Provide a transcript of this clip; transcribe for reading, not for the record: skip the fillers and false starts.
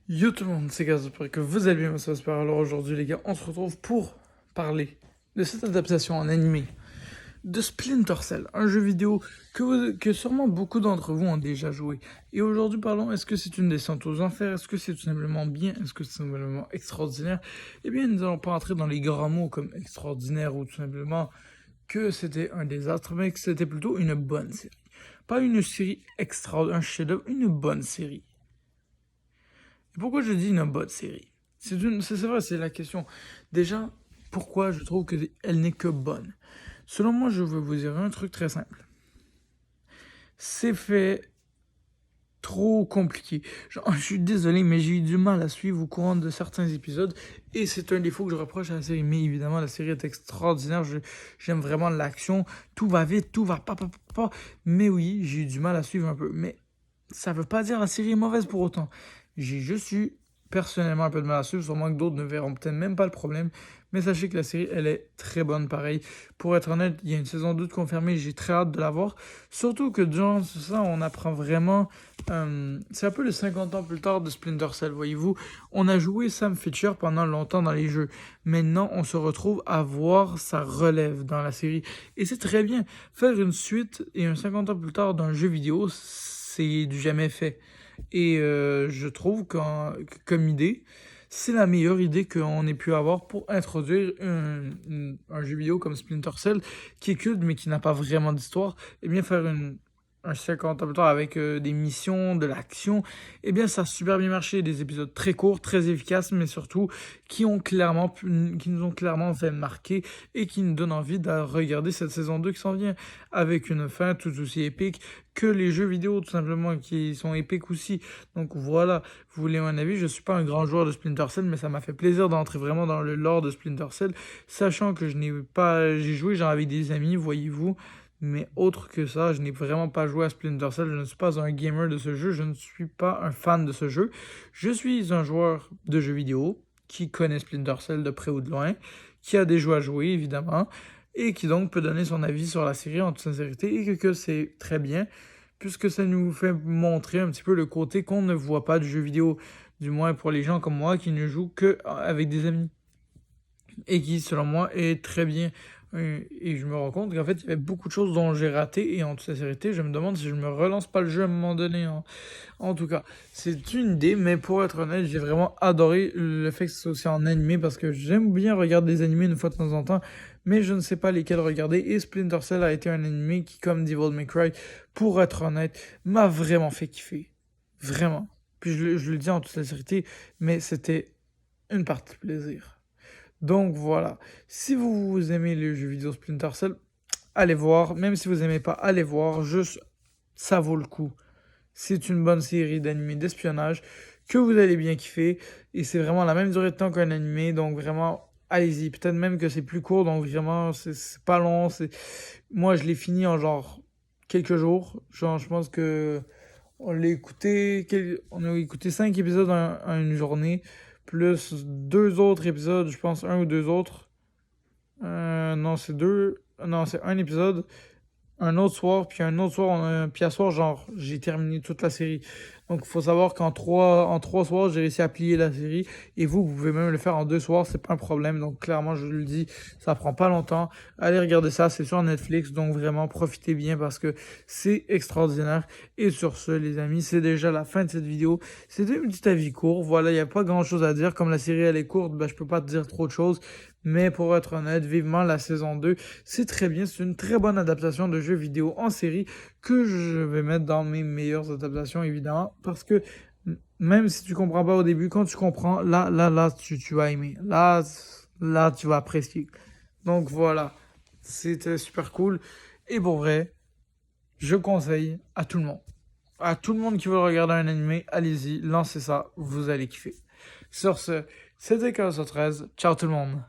Yo tout le monde, c'est Gaz, j'espère que vous allez bien, moi ça va super. Alors aujourd'hui les gars, on se retrouve pour parler de cette adaptation en animé de Splinter Cell, un jeu vidéo que sûrement beaucoup d'entre vous ont déjà joué. Et aujourd'hui parlons, est-ce que c'est une descente aux enfers, est-ce que c'est tout simplement bien, est-ce que c'est tout simplement extraordinaire? Eh bien nous n'allons pas entrer dans les grands mots comme extraordinaire ou tout simplement que c'était un désastre, mais que c'était plutôt une bonne série. Pas une série extra, un chef-d'œuvre, une bonne série. Pourquoi je dis une bonne série? C'est vrai, c'est la question. Déjà, pourquoi je trouve qu'elle n'est que bonne? Selon moi, je veux vous dire un truc très simple. C'est fait trop compliqué. Genre, je suis désolé, mais j'ai eu du mal à suivre au courant de certains épisodes, et c'est un défaut que je reproche à la série. Mais évidemment, la série est extraordinaire, j'aime vraiment l'action, tout va vite, tout va pas. Mais oui, j'ai eu du mal à suivre un peu. Mais ça veut pas dire que la série est mauvaise pour autant. J'ai juste eu personnellement un peu de mal à suivre, sûrement que d'autres ne verront peut-être même pas le problème. Mais sachez que la série, elle est très bonne pareil. Pour être honnête, il y a une saison 2 de confirmée, j'ai très hâte de la voir. Surtout que durant ça, on apprend vraiment... c'est un peu les 50 ans plus tard de Splinter Cell, voyez-vous. On a joué Sam Fisher pendant longtemps dans les jeux. Maintenant, on se retrouve à voir sa relève dans la série. Et c'est très bien. Faire une suite et un 50 ans plus tard d'un jeu vidéo, c'est du jamais fait. Et je trouve comme idée, c'est la meilleure idée qu'on ait pu avoir pour introduire un jeu vidéo comme Splinter Cell, qui est culte mais qui n'a pas vraiment d'histoire. Et bien faire un 50 ans plus tard avec des missions, de l'action, eh bien ça a super bien marché. Des épisodes très courts, très efficaces, mais surtout qui nous ont clairement fait marquer et qui nous donnent envie de regarder cette saison 2 qui s'en vient avec une fin tout aussi épique que les jeux vidéo tout simplement qui sont épiques aussi. Donc voilà, vous voulez mon avis, je suis pas un grand joueur de Splinter Cell, mais ça m'a fait plaisir d'entrer vraiment dans le lore de Splinter Cell, sachant que j'ai joué genre avec des amis, voyez-vous, mais autre que ça, je n'ai vraiment pas joué à Splinter Cell, je ne suis pas un gamer de ce jeu, je ne suis pas un fan de ce jeu, je suis un joueur de jeux vidéo qui connaît Splinter Cell de près ou de loin, qui a des jeux à jouer évidemment, et qui donc peut donner son avis sur la série en toute sincérité, et que c'est très bien, puisque ça nous fait montrer un petit peu le côté qu'on ne voit pas du jeu vidéo, du moins pour les gens comme moi qui ne jouent que avec des amis, et qui selon moi est très bien. Et je me rends compte qu'en fait il y avait beaucoup de choses dont j'ai raté, et en toute sincérité je me demande si je me relance pas le jeu à un moment donné, hein. En tout cas, c'est une idée, mais pour être honnête, j'ai vraiment adoré le fait que ce soit aussi en animé parce que j'aime bien regarder des animés une fois de temps en temps, mais je ne sais pas lesquels regarder. Et Splinter Cell a été un animé qui, comme Devil May Cry, pour être honnête, m'a vraiment fait kiffer. Vraiment. Puis je le dis en toute sincérité, mais c'était une partie de plaisir. Donc voilà. Si vous aimez les jeux vidéo Splinter Cell, allez voir. Même si vous aimez pas, allez voir. Juste, ça vaut le coup. C'est une bonne série d'animés d'espionnage que vous allez bien kiffer. Et c'est vraiment la même durée de temps qu'un animé. Donc vraiment, allez-y. Peut-être même que c'est plus court. Donc vraiment, c'est pas long. Moi, je l'ai fini en genre quelques jours. Genre, je pense que on a écouté 5 épisodes en une journée. Plus deux autres épisodes, je pense un ou deux autres. Non, c'est deux. Non, c'est un épisode un autre soir, puis un autre soir, puis à soir, genre, j'ai terminé toute la série. Donc, il faut savoir en trois soirs, j'ai réussi à plier la série. Et vous pouvez même le faire en deux soirs, c'est pas un problème. Donc, clairement, je le dis, ça prend pas longtemps. Allez regarder ça, c'est sur Netflix. Donc, vraiment, profitez bien parce que c'est extraordinaire. Et sur ce, les amis, c'est déjà la fin de cette vidéo. C'était une petite avis court. Voilà, il n'y a pas grand chose à dire. Comme la série, elle est courte, ben, je peux pas te dire trop de choses. Mais pour être honnête, vivement la saison 2, c'est très bien, c'est une très bonne adaptation de jeux vidéo en série que je vais mettre dans mes meilleures adaptations évidemment parce que même si tu comprends pas au début, quand tu comprends, là, tu vas aimer. Là, tu vas apprécier. Donc voilà, c'était super cool. Et pour vrai, je conseille à tout le monde. À tout le monde qui veut regarder un animé, allez-y, lancez ça, vous allez kiffer. Sur ce, c'était Chaos 13. Ciao tout le monde.